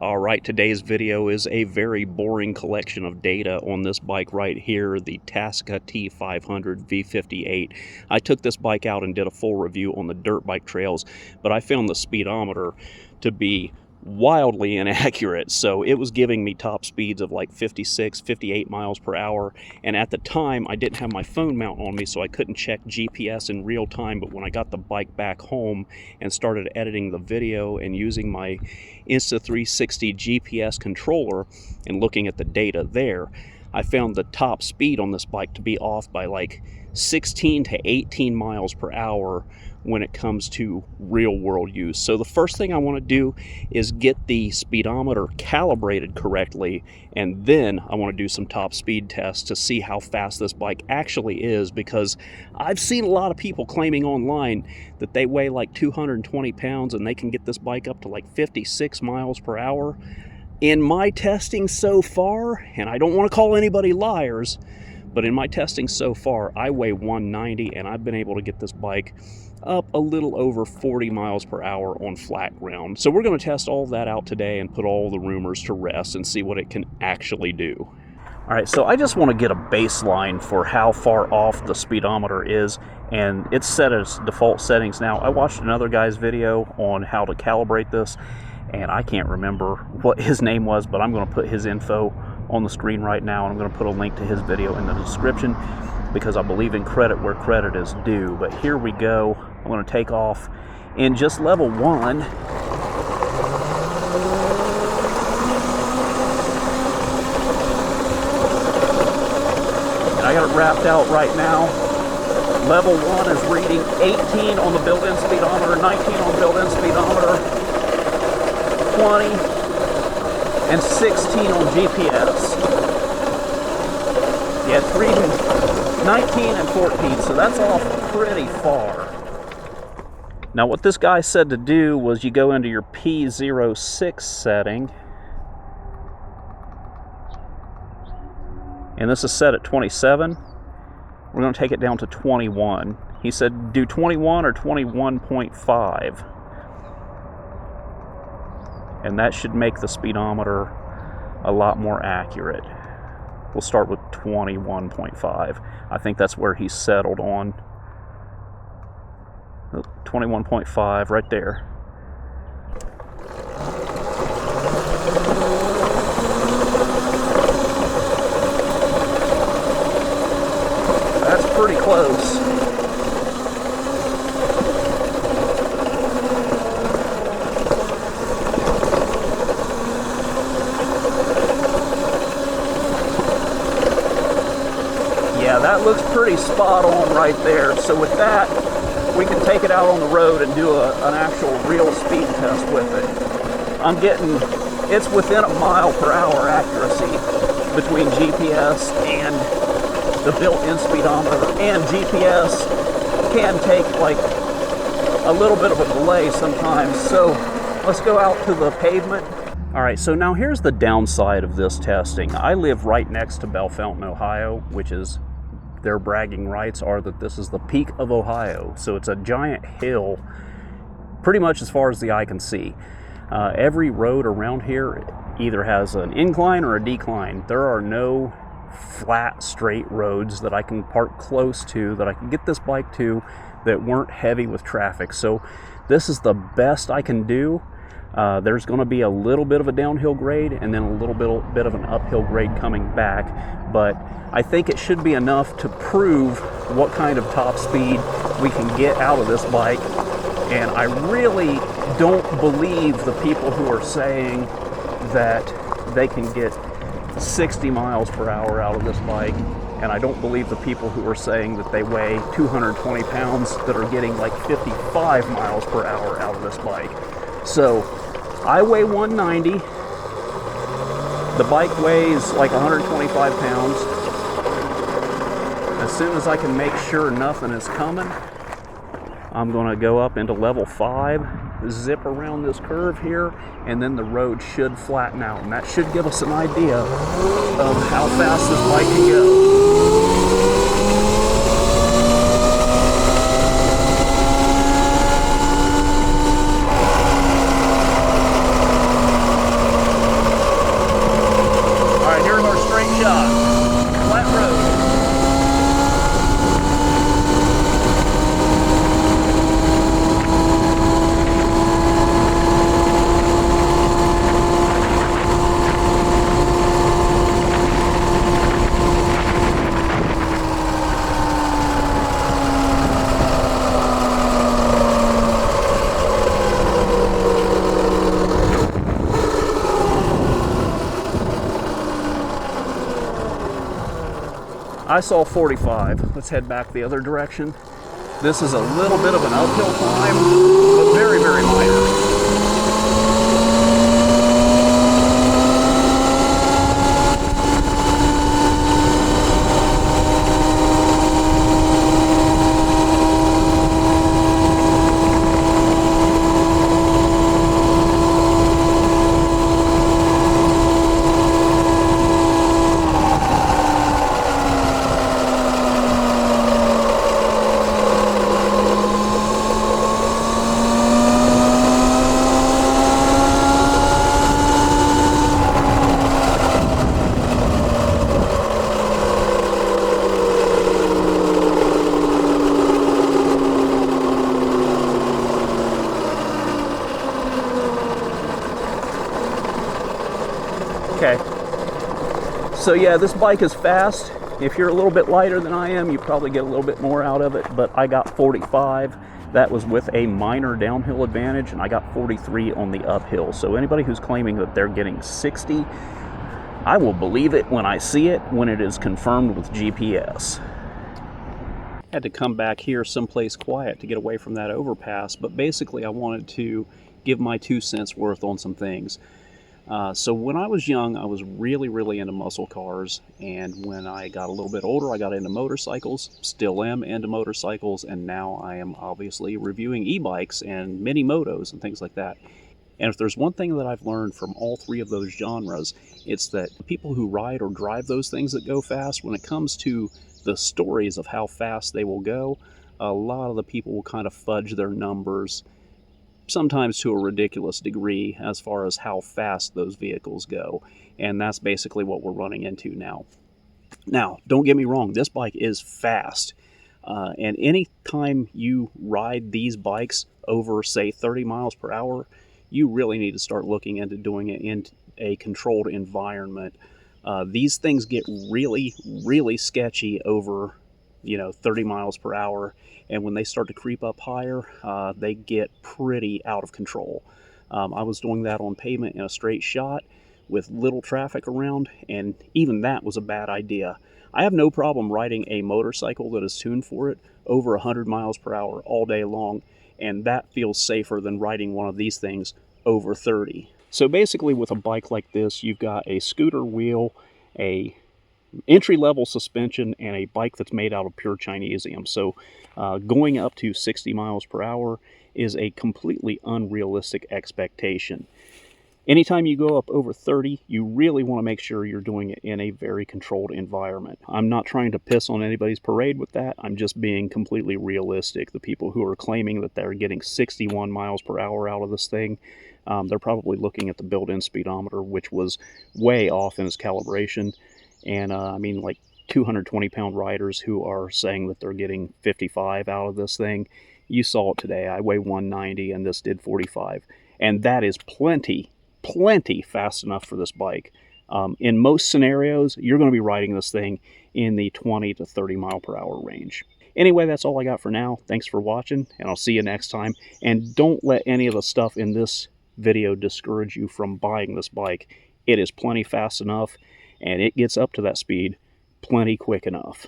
Alright, today's video is a very boring collection of data on this bike right here, the Tasaca T500 V58. I took this bike out and did a full review on the dirt bike trails, but I found the speedometer to be wildly inaccurate. So it was giving me top speeds of like 56, 58 miles per hour. And at the time, I didn't have my phone mount on me, so I couldn't check GPS in real time. But when I got the bike back home and started editing the video and using my Insta360 GPS controller and looking at the data there, I found the top speed on this bike to be off by like 16 to 18 miles per hour when it comes to real world use. So the first thing I want to do is get the speedometer calibrated correctly, and then I want to do some top speed tests to see how fast this bike actually is, because I've seen a lot of people claiming online that they weigh like 220 pounds and they can get this bike up to like 56 miles per hour. In my testing so far, and I don't want to call anybody liars, but in my testing so far, I weigh 190 and I've been able to get this bike up a little over 40 miles per hour on flat ground. So we're going to test all of that out today and put all the rumors to rest and see what it can actually do. All right, so I just want to get a baseline for how far off the speedometer is, and it's set as default settings now. I watched another guy's video on how to calibrate this, and I can't remember what his name was, but I'm going to put his info on the screen right now, and I'm going to put a link to his video in the description because I believe in credit where credit is due. But here we go. I'm going to take off in just level 1. And I got it wrapped out right now. Level 1 is reading 18 on the built-in speedometer, 19 on the built-in speedometer, 20 and 16 on GPS. Yeah, it's reading 19 and 14, so that's off pretty far. Now what this guy said to do was you go into your P06 setting, and this is set at 27. We're going to take it down to 21. He said do 21 or 21.5. And that should make the speedometer a lot more accurate. We'll start with 21.5. I think that's where he's settled on. 21.5 right there. That's pretty close. Yeah, that looks pretty spot on right there. So with that, we can take it out on the road and do an actual real speed test with it. I'm getting, it's within a mile per hour accuracy between GPS and the built-in speedometer. And GPS can take like a little bit of a delay sometimes. So let's go out to the pavement. All right, so now here's the downside of this testing. I live right next to Bellefontaine, Ohio, which is, their bragging rights are that this is the peak of Ohio. So it's a giant hill, pretty much as far as the eye can see. Every road around here either has an incline or a decline. There are no flat, straight roads that I can park close to, that I can get this bike to, that weren't heavy with traffic. So this is the best I can do. There's going to be a little bit of a downhill grade and then a little bit of an uphill grade coming back, but I think it should be enough to prove what kind of top speed we can get out of this bike. And I really don't believe the people who are saying that they can get 60 miles per hour out of this bike, and I don't believe the people who are saying that they weigh 220 pounds that are getting like 55 miles per hour out of this bike. So I weigh 190, the bike weighs like 125 pounds. As soon as I can make sure nothing is coming, I'm going to go up into level 5, zip around this curve here, and then the road should flatten out, and that should give us an idea of how fast this bike can go. I saw 45. Let's head back the other direction. This is a little bit of an uphill climb, but very, very minor. Okay, so yeah, this bike is fast. If you're a little bit lighter than I am, you probably get a little bit more out of it, but I got 45. That was with a minor downhill advantage, and I got 43 on the uphill. So anybody who's claiming that they're getting 60, I will believe it when I see it, when it is confirmed with GPS. Had to come back here someplace quiet to get away from that overpass, but basically I wanted to give my 2 cents worth on some things. So when I was young, I was really into muscle cars, and when I got a little bit older, I got into motorcycles, still am into motorcycles, and now I am obviously reviewing e-bikes and mini motos and things like that. And if there's one thing that I've learned from all three of those genres, it's that people who ride or drive those things that go fast, when it comes to the stories of how fast they will go, a lot of the people will kind of fudge their numbers, sometimes to a ridiculous degree, as far as how fast those vehicles go. And that's basically what we're running into now. Now, don't get me wrong, this bike is fast. And any time you ride these bikes over, say, 30 miles per hour, you really need to start looking into doing it in a controlled environment. These things get really sketchy over 30 miles per hour, and when they start to creep up higher, they get pretty out of control. I was doing that on pavement in a straight shot with little traffic around, and even that was a bad idea. I have no problem riding a motorcycle that is tuned for it over 100 miles per hour all day long, and that feels safer than riding one of these things over 30. So basically with a bike like this, you've got a scooter wheel, a entry-level suspension, and a bike that's made out of pure Chinesium. So going up to 60 miles per hour is a completely unrealistic expectation. Anytime you go up over 30, you really want to make sure you're doing it in a very controlled environment. I'm not trying to piss on anybody's parade with that. I'm just being completely realistic. The people who are claiming that they're getting 61 miles per hour out of this thing, they're probably looking at the built-in speedometer, which was way off in its calibration. And I mean, like 220-pound riders who are saying that they're getting 55 out of this thing. You saw it today. I weigh 190 and this did 45. And that is plenty fast enough for this bike. In most scenarios, you're going to be riding this thing in the 20 to 30 mile per hour range. Anyway, that's all I got for now. Thanks for watching, and I'll see you next time. And don't let any of the stuff in this video discourage you from buying this bike. It is plenty fast enough, and it gets up to that speed plenty quick enough.